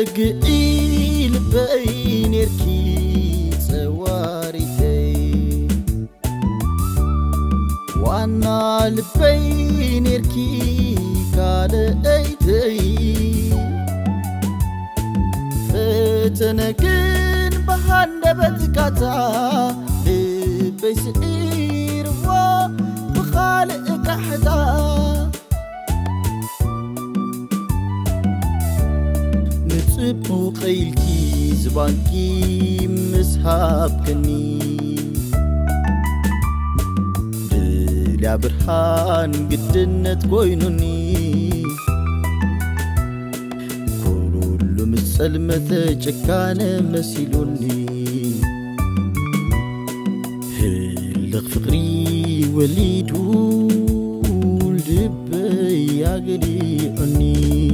بقي لبي نركي صواريتي وانا لبي نركي كالأيتي فتنكن بهندبتكاتا لبي سئير وبخالق حدا نصبو قيلكي زبانكي مسحابكني بلا برهان قدنت كوينوني كل مسلمة جكانة مسيلوني هلق فقري وليدو لبي يقريعني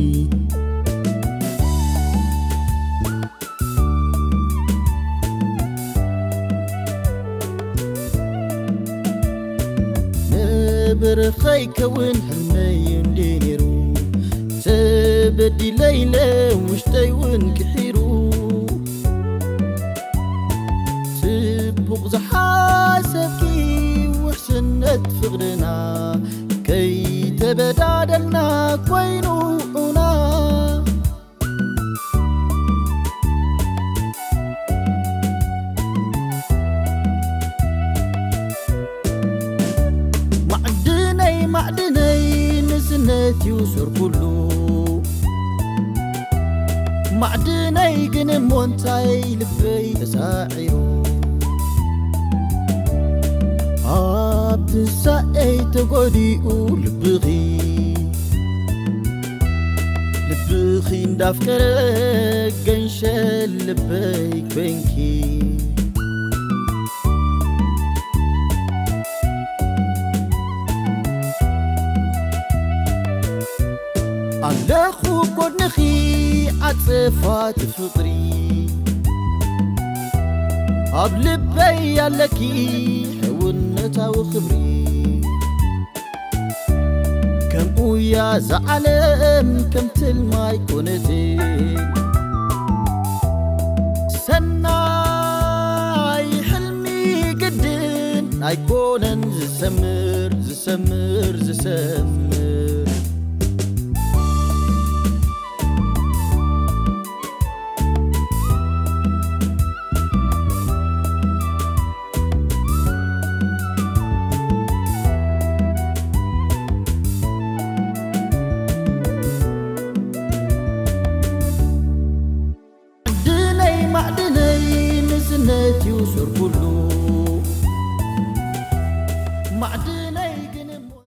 برخي كون حمي دينيرو تبدي ليلة وشتي ونكحيرو تبوق زحاسبكي وحسنت فقرنا كي تبدادلنا كوينونا معدني نسنت يوسر كله معدني جن مونتاي لبي تساعيرو تساعي تقولي لبغي ندافكرك جنشل لبيك بنكي علخو كونخي عطفات فطري أبلبي يالكي حونتا وخبري كم ويا زعلم كم تلماي كونتي سناي حلمي قدن أيكونن زسمر معدني نسنت يوسر كله